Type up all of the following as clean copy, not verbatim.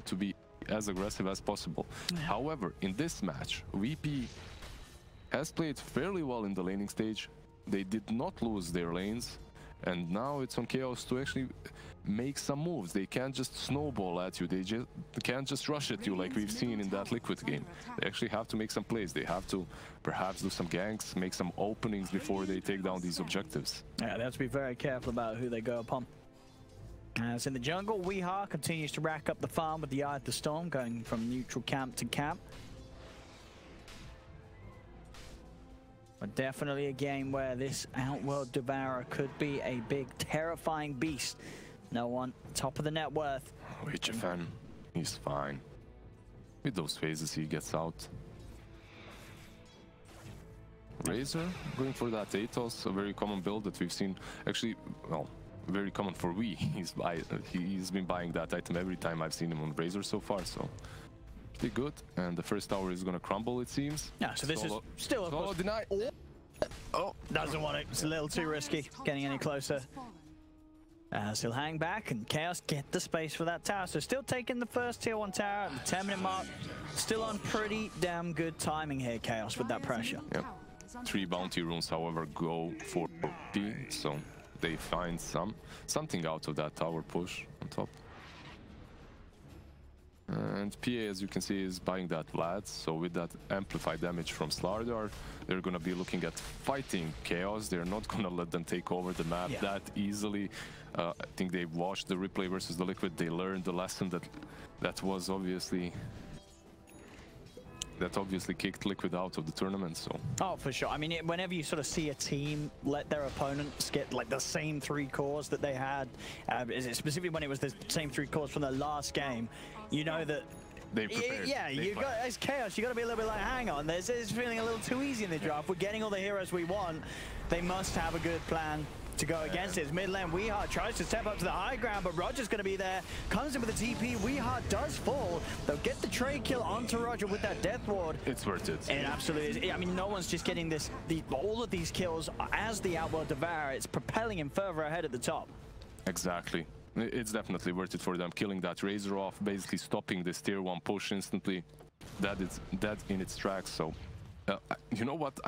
to be as aggressive as possible. Yeah. However, in this match, VP has played fairly well in the laning stage. They did not lose their lanes, and now it's on Chaos to actually make some moves. They can't just snowball at you, they just can't just rush at you like we've seen in that Liquid game. They actually have to make some plays. They have to perhaps do some ganks, make some openings before they take down these objectives. Yeah, they have to be very careful about who they go upon. As in the jungle, hehehe continues to rack up the farm with the Eye of the Storm, going from neutral camp to camp. But definitely a game where this Outworld Devourer could be a big, terrifying beast. No one, top of the net worth. hehehe, he's fine. With those phases, he gets out. Razor going for that Athos, a very common build that we've seen. Actually, well, very common for we. He's been buying that item every time I've seen him on Razor so far, so pretty good. And the first tower is gonna crumble, it seems. Yeah, so this Solo, is still Solo deny. Oh, doesn't want it. It's a little too risky getting any closer. As he'll hang back and Chaos get the space for that tower. So still taking the first tier 1 tower at the 10-minute mark. Still on pretty damn good timing here, Chaos, with that pressure. Yep. 3 bounty runes, however, go for P, so they find something out of that tower push on top. And PA, as you can see, is buying that Vlad, so with that amplified damage from Slardar, they're going to be looking at fighting Chaos. They're not going to let them take over the map that easily. I think they watched the replay versus the Liquid. They learned the lesson that obviously kicked Liquid out of the tournament. So oh, for sure. I mean, whenever you sort of see a team let their opponents get like the same 3 cores that they had, specifically when it was the same 3 cores from the last game, you know that they prepared. Yeah, you got as Chaos, you got to be a little bit like, hang on, this is feeling a little too easy in the draft. We're getting all the heroes we want. They must have a good plan to go against it. Mid lane, hehehe tries to step up to the high ground, but Roger's going to be there. Comes in with the TP. hehehe does fall. They'll get the trade kill onto Roger with that death ward. It's worth it. It absolutely is. I mean, no one's just getting all of these kills as the Outworld Devourer. It's propelling him further ahead at the top. Exactly. It's definitely worth it for them, killing that Razor off, basically stopping this tier 1 push instantly. That is dead in its tracks. So, you know what?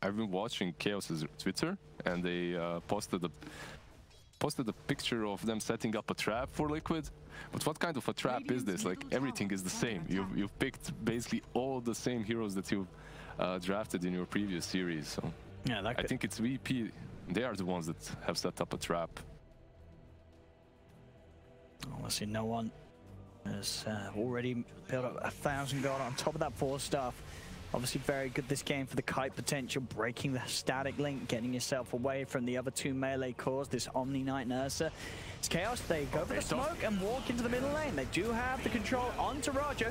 I've been watching Chaos's Twitter, and they posted a picture of them setting up a trap for Liquid. But what kind of a trap is this? Like, everything is the same. You've picked basically all the same heroes that you've drafted in your previous series. So yeah, I think it's VP. They are the ones that have set up a trap. Honestly, no one has already built up 1,000 gold on top of that 4 stuff. Obviously very good this game for the kite potential, breaking the static link, getting yourself away from the other 2 melee cores, this Omni Knight and Ursa. It's Chaos, they go for the smoke and walk into the middle lane. They do have the control onto Roger.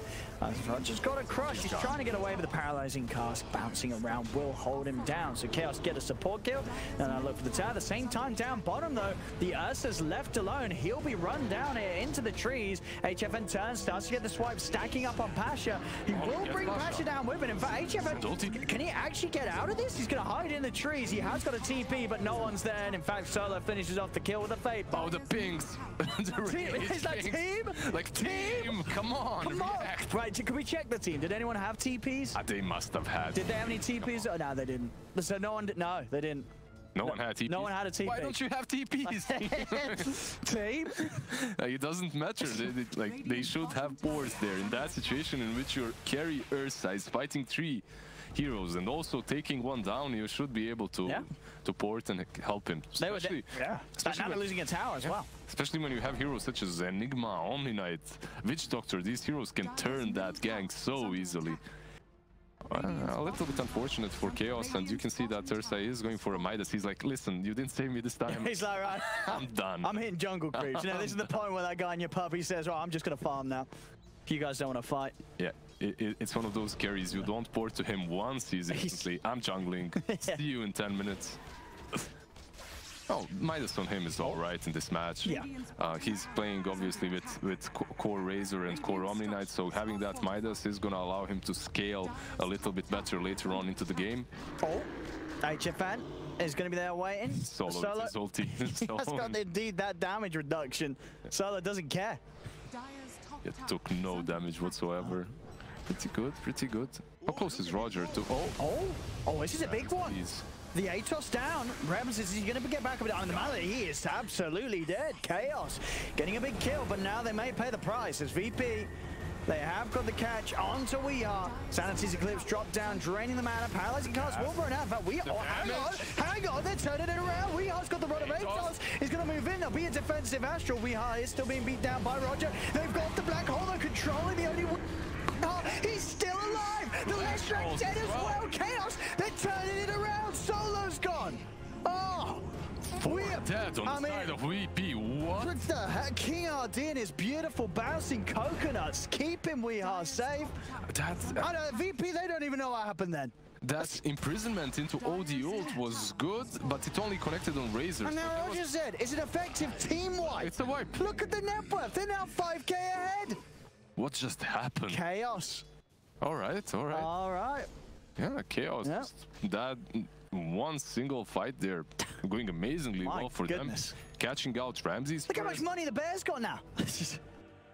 Roger's got a crush, he's trying to get away with the paralyzing cast, bouncing around will hold him down. So Chaos get a support kill, and I look for the tower. At the same time, down bottom though, the Ursa's left alone. He'll be run down here into the trees. HFN turns, starts to get the swipe, stacking up on Pasha. He will bring Pasha down with it. In fact, HFN, can he actually get out of this? He's going to hide in the trees. He has got a TP, but no one's there. And in fact, Solo finishes off the kill with a Fate Bomb. Oh, the pings. Is that team? Like, team! Come on, react. Right, can we check the team? Did anyone have TPs? They must have had. Did they have any TPs? Oh, no, they didn't. So no one did. No, they didn't. No one had TPs? No one had a TP. Why don't you have TPs? Team? It doesn't matter. They should have boards there. In that situation in which your carry Ursa is fighting 3 heroes and also taking 1 down, you should be able to port and help him. Especially now they're losing a tower as well. Especially when you have heroes such as Enigma, Omni Knight, Witch Doctor. These heroes can turn that gank so easily. A little bit unfortunate for Chaos, and you can see that Ursa is going for a Midas. He's like, listen, you didn't save me this time. He's like, right, I'm done. I'm hitting jungle creeps. You know, this is the point where that guy in your pub, he says, right, I'm just going to farm now. If you guys don't want to fight. Yeah, it's one of those carries. You don't port to him once, he's instantly, I'm jungling. See you in 10 minutes. Oh, Midas on him is alright in this match. Yeah. He's playing obviously with core Razor and core Omni Knight, so having that Midas is gonna allow him to scale a little bit better later on into the game. Oh, HFN is gonna be there waiting. Solo has got indeed that damage reduction. Solo doesn't care. It took no damage whatsoever. Pretty good, pretty good. How close is Roger to... Oh, this is a big one. Please. The Atos down. Rems, is he going to get back up? I mean, the Mallet, he is absolutely dead. Chaos getting a big kill, but now they may pay the price as VP. They have got the catch onto Weehaw. Sanity's Eclipse dropped down, draining the mana. Paralyzing cast will burn out. But Weehaw, hang on, they're turning it around. Weehaw's got the run of Atos. He's going to move in. There'll be a defensive Astral. Weehaw is still being beat down by Roger. They've got the Black Hole. They're controlling the only... He's still alive. The last rank dead as well. Chaos. They're turning it around. Solo's gone. Oh. We're dead on the side of VP. What the heck? King RD and his beautiful bouncing coconuts keeping Weehaw safe. That's... I know, VP, they don't even know what happened then. That imprisonment into OD ult was good, but it only connected on Razor. And now Roger said, it's an effective team wipe. It's a wipe. Look at the net worth. They're now 5k ahead. What just happened? Chaos. All right, all right. All right. Yeah, Chaos. Yeah. That one single fight there going amazingly well for them. Catching out Ramses. Look how much money the Bears got now.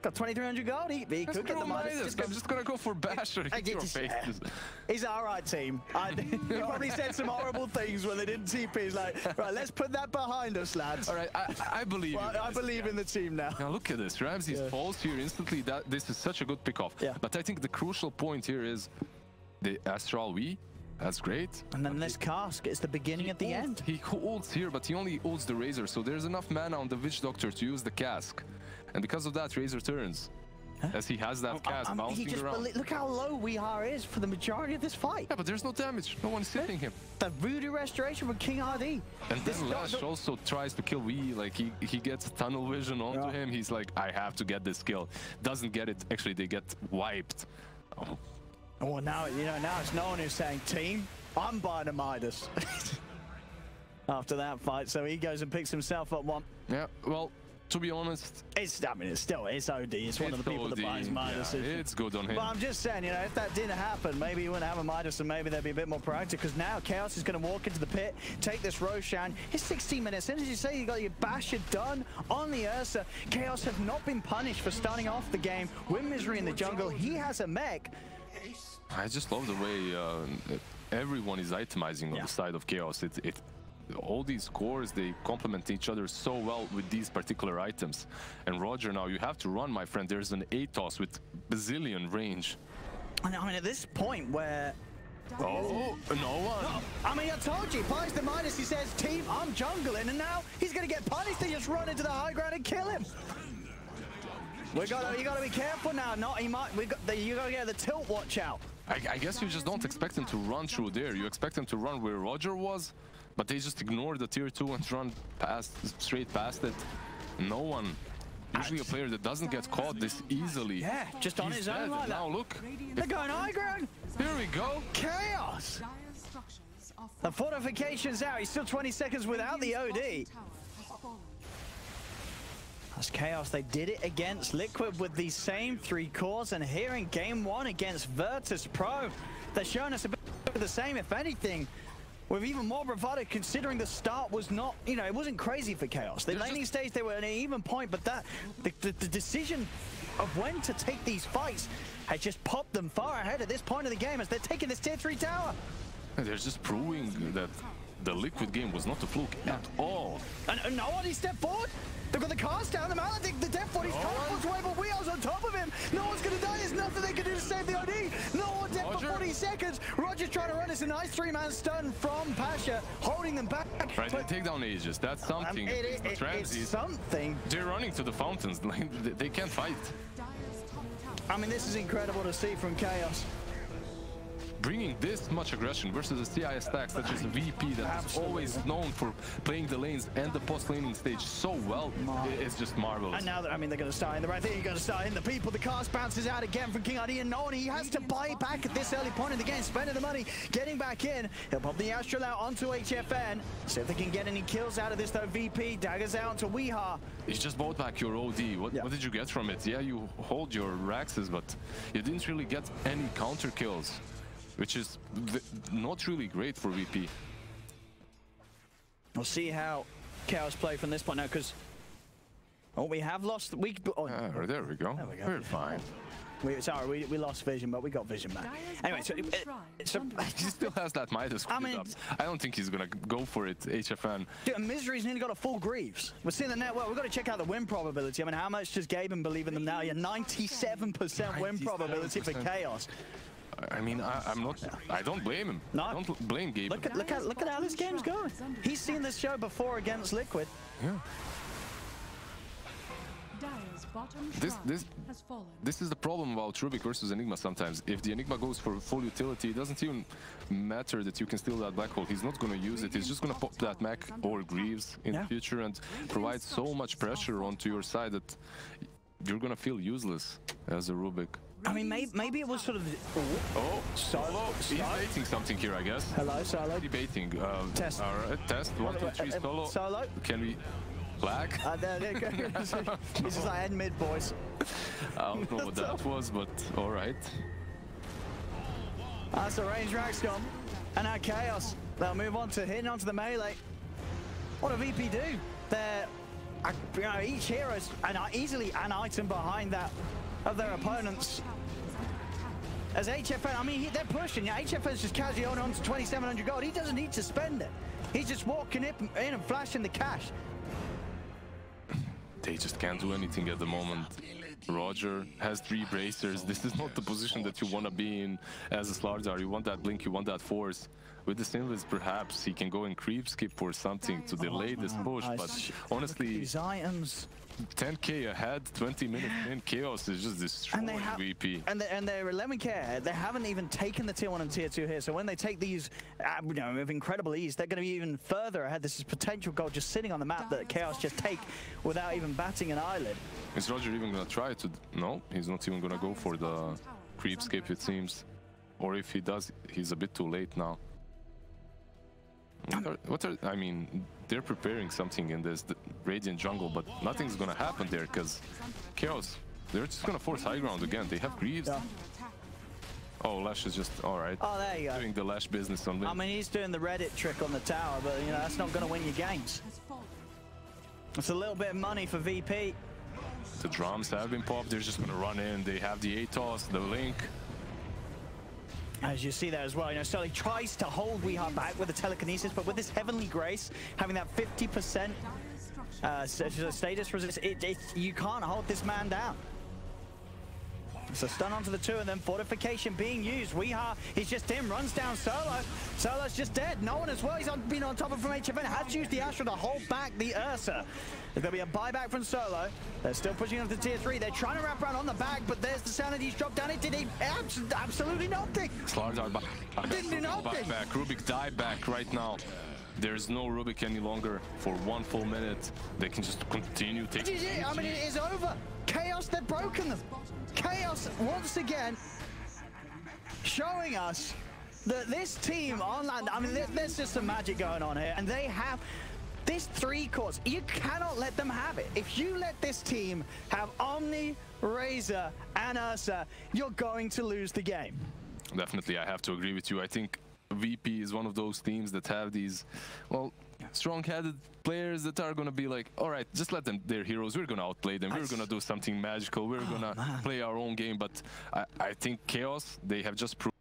Got 2,300 gold. He could get the money. I'm just gonna go for Basher. He's an alright team. He probably said some horrible things when they didn't TP. He's like, right, let's put that behind us, lads. All right, I believe. Well, I believe in the team now. Now look at this. Ramses falls here instantly. This is such a good pickoff. But I think the crucial point here is the Astral Wii. That's great. And then this cask is the beginning at the end. He ults here, but he only ults the Razor, so there's enough mana on the Witch Doctor to use the cask. And because of that, Razor turns. As he has that cast bouncing around. Look how low Weehaw is for the majority of this fight. Yeah, but there's no damage. No one's hitting him. The voodoo restoration with King RD. And then Lash also tries to kill Wii. Like he gets tunnel vision onto him. He's like, I have to get this kill. Doesn't get it. Actually, they get wiped. Oh, now it's no one who's saying, team, I'm buying a Midas. After that fight, so he goes and picks himself up one. Yeah, well, to be honest, it's OD. It's one of the people that buys Midas. Yeah, it's good on him. But I'm just saying, if that didn't happen, maybe he wouldn't have a Midas, and maybe they'd be a bit more proactive. Because now Chaos is going to walk into the pit, take this Roshan. He's 16 minutes in, as you say, you got your Basher done on the Ursa. Chaos have not been punished for starting off the game with Misery in the jungle. He has a mech. I just love the way everyone is itemizing on the side of Chaos. All these cores, they complement each other so well with these particular items. And Roger, now you have to run, my friend. There's an Atos with bazillion range. And I mean, at this point where... Oh, no one. I mean, I told you, he buys the Midas, he says, team, I'm jungling, and now he's going to get punished. They just run into the high ground and kill him. You gotta be careful now. You gotta get the tilt watch out. I guess you just don't expect him to run through there. You expect him to run where Roger was, but they just ignore the tier 2 and run straight past it. No one. Usually a player that doesn't get caught this easily. Yeah, just on his own like that. Now look. They're going high ground. Here we go. Chaos. The fortification's out. He's still 20 seconds without the OD. That's Chaos. They did it against Liquid with these same 3 cores, and here in game 1 against Virtus Pro, they're showing us a bit of the same, if anything, with even more bravado, considering the start was not, it wasn't crazy for Chaos. The laning stage, they were at an even point, but the decision of when to take these fights has just popped them far ahead at this point of the game as they're taking this tier 3 tower. They're just proving that the Liquid game was not a fluke at all. And no one, he stepped forward. They've got the cast down, the Mallet, the death body's coming away, but Weeha's on top of him. No one's going to die. There's nothing they can do to save the OD. No one dead for 40 seconds. Roger's trying to run. It's a nice 3-man stun from Pasha, holding them back. Right, they take down Aegis. That's something. It's something. They're running to the fountains. They can't fight. I mean, this is incredible to see from Chaos. Bringing this much aggression versus a CI stack such as a VP that's always known for playing the lanes and the post-laning stage so well, it's just marvelous. And now, they're going to start in the right thing. You're going to start in the people. The cast bounces out again from King RD, and no one. He has to buy back at this early point in the game, spending the money, getting back in. He'll pop the Astral out onto HFN. See if they can get any kills out of this, though. VP daggers out to Weehaw. You just bought back your OD. What did you get from it? Yeah, you hold your Raxes, but you didn't really get any counter kills, which is not really great for VP. We'll see how Chaos play from this point now, because Oh, we have lost. There we go. There we go. We're fine. Sorry, we lost vision, but we got vision back. Anyway, so he still has that Midas up. I don't think he's gonna go for it, HFN. Dude, Misery's nearly got a full Greaves. We're seeing the net. Well, we've got to check out the win probability. I mean, how much does Gaben believe in them now? Yeah, 97% win probability for Chaos. I mean, I don't blame him. No. I don't blame Gaben. Look at how this game's going. He's seen this show before against Liquid. Yeah. This is the problem about Rubik versus Enigma sometimes. If the Enigma goes for full utility, it doesn't even matter that you can steal that black hole. He's not going to use it. He's just going to pop that mech or Greaves in the future and provide so much pressure onto your side that you're going to feel useless as a Rubik. I mean, maybe it was sort of... Oh, Solo. He's baiting something here, I guess. Hello, Solo. Debating. Test. All right, test. 1, 2, 3, Solo. Solo. Can we... Black? There you go. This is like end mid, boys. I don't know what that was, but all right. That's the range Raxcom. And now Chaos. They'll move on to hitting onto the melee. What do VP do? They're, you know, each hero's easily an item behind that of their opponents. As HFN, I mean, they're pushing. Yeah, HFN's just casually on to 2,700 gold. He doesn't need to spend it. He's just walking in and flashing the cash. They just can't do anything at the moment. Roger has 3 bracers. This is not the position that you want to be in as a Slardar. You want that blink, you want that force. With the Sinless, perhaps he can go and creep skip or something to delay this push, but honestly, these items 10k ahead, 20 minutes in, Chaos is just destroying VP. And they're 11k ahead. They haven't even taken the tier 1 and tier 2 here. So when they take these, you know, with incredible ease, they're going to be even further ahead. This is potential gold just sitting on the map that Chaos just take without even batting an eyelid. Is Roger even going to try to? No, he's not even going to go for the creep skip, it seems. Or if he does, he's a bit too late now. I mean, they're preparing something in this Radiant jungle, but nothing's gonna happen there because Chaos, they're just gonna force high ground again. They have Greaves. Yeah. Oh, Lash is just alright. Oh, there you go. Doing the Lash business on me. I mean, he's doing the Reddit trick on the tower, but you know, that's not gonna win you games. It's a little bit of money for VP. The drums have been popped. They're just gonna run in. They have the ATOS, the Link. As you see there as well, you know, Sully tries to hold Weeha back with the telekinesis, but with this Heavenly Grace, having that 50% status resistance, you can't hold this man down. So stun onto the 2 and then fortification being used. Weeha, he's just in, runs down Solo. Solo's just dead. No one as well. He's been on top of from HFN. Had to use the Astra to hold back the Ursa. There's going to be a buyback from Solo. They're still pushing up to tier 3. They're trying to wrap around on the back, but there's the Sanity's dropped down. It did absolutely nothing. Slardar back. Didn't do nothing. Back. Rubik dive back right now. There's no Rubik any longer for 1 full minute. They can just continue taking. I mean, it is over. Chaos, they've broken them. Chaos, once again, showing us that this team on land, I mean, there's just some magic going on here. And they have this 3 cores. You cannot let them have it. If you let this team have Omni, Razor, and Ursa, you're going to lose the game. Definitely, I have to agree with you. I think VP is one of those teams that have these, well, strong-headed players that are going to be like, all right, just let them, they're heroes, we're going to outplay them, we're going to do something magical, we're going to play our own game. But I think Chaos, they have just proved